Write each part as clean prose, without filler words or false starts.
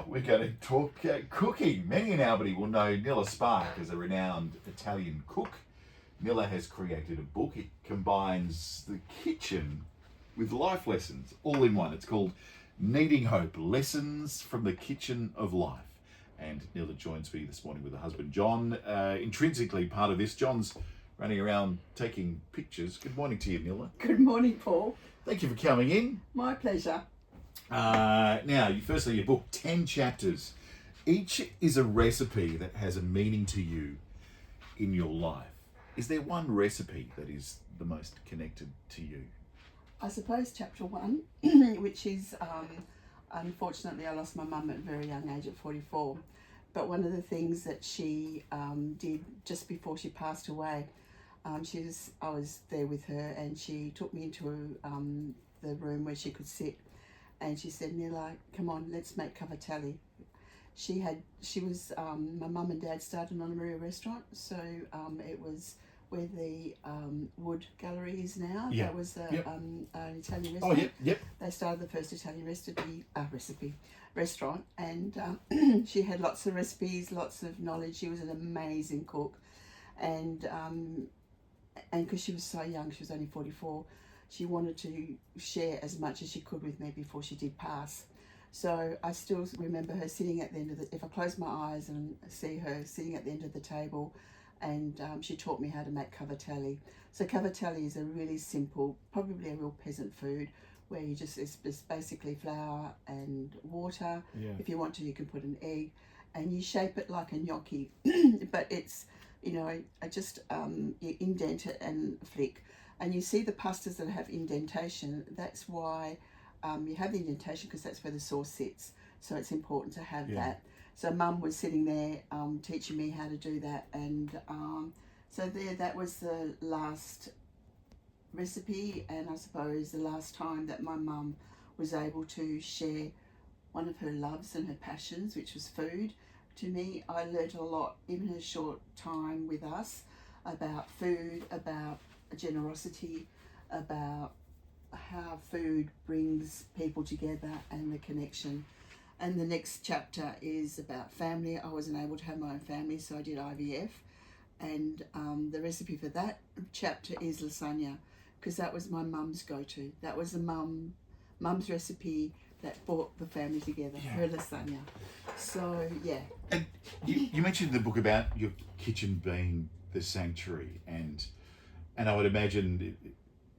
Now we're going to talk cooking. Many in Albany will know Nilla Spark as a renowned Italian cook. Nilla has created a book. It combines the kitchen with life lessons all in one. It's called Kneading Hope, Lessons from the Kitchen of Life. And Nilla joins me this morning with her husband, John. Intrinsically part of this, John's running around taking pictures. Good morning to you, Nilla. Good morning, Paul. Thank you for coming in. My pleasure. Now, firstly, your book, 10 chapters. Each is a recipe that has a meaning to you in your life. Is there one recipe that is the most connected to you? I suppose chapter 1, which is, unfortunately, I lost my mum at a very young age at 44. But one of the things that she did just before she passed away, I was there with her, and she took me into the room where she could sit, and she said, "Nilla, come on, let's make cavatelli." My mum and dad started on a Maria restaurant, so it was where the Wood Gallery is now. Yeah. That was an Italian Oh, restaurant. yep. They started the first Italian restaurant, and she had lots of recipes, lots of knowledge. She was an amazing cook, and because she was so young, she was only 44, she wanted to share as much as she could with me before she did pass. So I still remember her sitting at the end of if I close my eyes and see her sitting at the end of the table, and she taught me how to make cavatelli. So cavatelli is a really simple, probably a real peasant food, where it's basically flour and water. Yeah. If you want to, you can put an egg, and you shape it like a gnocchi, but it's, you indent it and flick. And you see the pastas that have indentation, that's why you have the indentation, because that's where the sauce sits. So it's important to have that. So Mum was sitting there teaching me how to do that, and that was the last recipe, and I suppose the last time that my mum was able to share one of her loves and her passions, which was food, to me. I learnt a lot in her short time with us about food, about generosity, about how food brings people together and the connection. And the next chapter is about family. I wasn't able to have my own family, so I did IVF. And the recipe for that chapter is lasagna, because that was my mum's go-to. That was the mum's recipe that brought the family together, her lasagna. So, yeah. And you mentioned in the book about your kitchen being the sanctuary, and I would imagine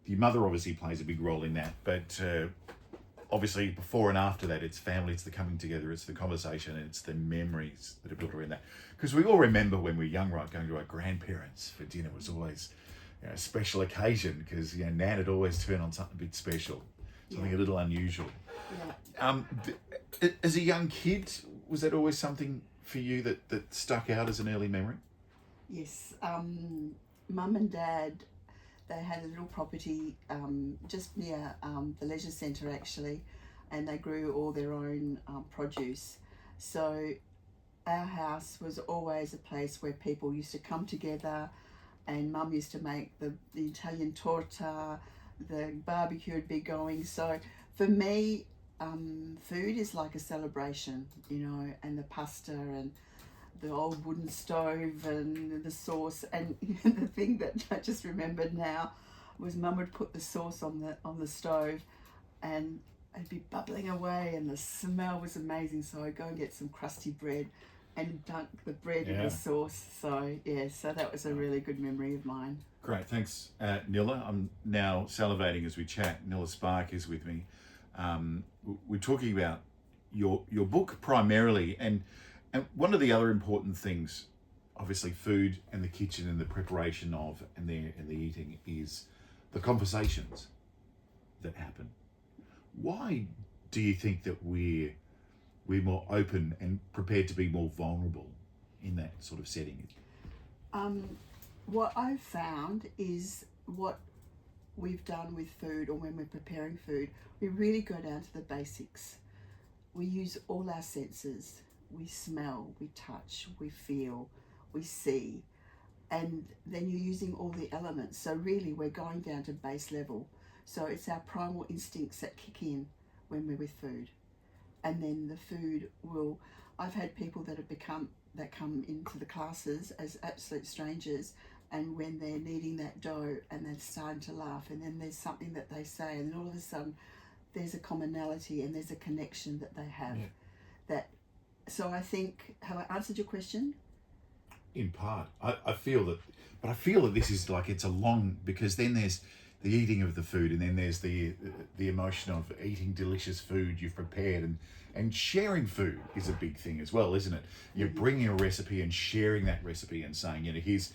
your mother obviously plays a big role in that, but obviously before and after that, it's family, it's the coming together, it's the conversation, and it's the memories that are built around that. Because we all remember when we were young, right, going to our grandparents for dinner was always a special occasion, because Nan would always turn on something a bit special, something a little unusual. Yeah. As a young kid, was that always something for you that stuck out as an early memory? Yes. Mum and Dad, they had a little property just near the leisure centre, actually, and they grew all their own produce. So our house was always a place where people used to come together, and Mum used to make the Italian torta, the barbecue would be going. So for me, food is like a celebration, and the pasta and the old wooden stove and the sauce. And the thing that I just remembered now was Mum would put the sauce on the stove, and it'd be bubbling away, and the smell was amazing. So I'd go and get some crusty bread and dunk the bread in the sauce. So so that was a really good memory of mine. Great, thanks, Nilla. I'm now salivating as we chat. Nilla Spark is with me. We're talking about your book primarily, and one of the other important things, obviously food and the kitchen and the preparation of and the eating, is the conversations that happen. Why do you think that we're more open and prepared to be more vulnerable in that sort of setting? What I've found is what we've done with food, or when we're preparing food, we really go down to the basics. We use all our senses. We smell, we touch, we feel, we see, and then you're using all the elements. So really we're going down to base level. So it's our primal instincts that kick in when we're with food. and then the food will. I've had people that come into the classes as absolute strangers, and when they're kneading that dough and they're starting to laugh, and then there's something that they say, and then all of a sudden there's a commonality and there's a connection that they have. Yeah. That. So I think, have I answered your question? In part, I feel that this is like, it's a long, because then there's the eating of the food, and then there's the emotion of eating delicious food you've prepared, and sharing food is a big thing as well, isn't it? You're bringing a recipe and sharing that recipe and saying, here's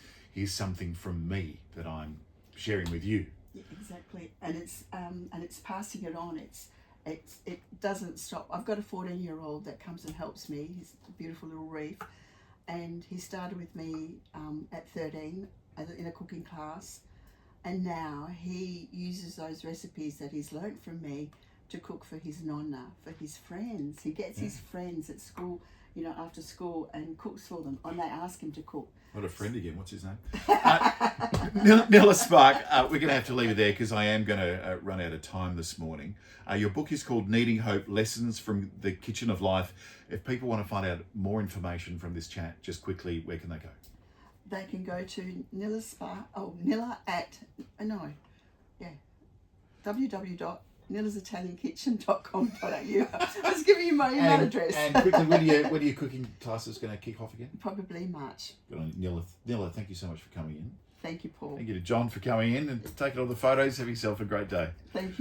something from me that I'm sharing with you. Yeah, exactly, and it's passing it on. It doesn't stop. I've got a 14-year-old that comes and helps me. He's a beautiful little reef, and he started with me at 13 in a cooking class, and now he uses those recipes that he's learnt from me to cook for his nonna, for his friends. He gets his friends at school, after school, and cooks for them, and they ask him to cook. What a friend again. What's his name? Nilla Spark, we're going to have to leave it there because I am going to run out of time this morning. Your book is called Kneading Hope, Lessons from the Kitchen of Life. If people want to find out more information from this chat, just quickly, where can they go? They can go to www.nillasitaliankitchen.com.au. I was giving you my email address. And quickly, when are your cooking classes going to kick off again? Probably March. Good on you. Nilla, thank you so much for coming in. Thank you, Paul. Thank you to John for coming in and taking all the photos. Have yourself a great day. Thank you.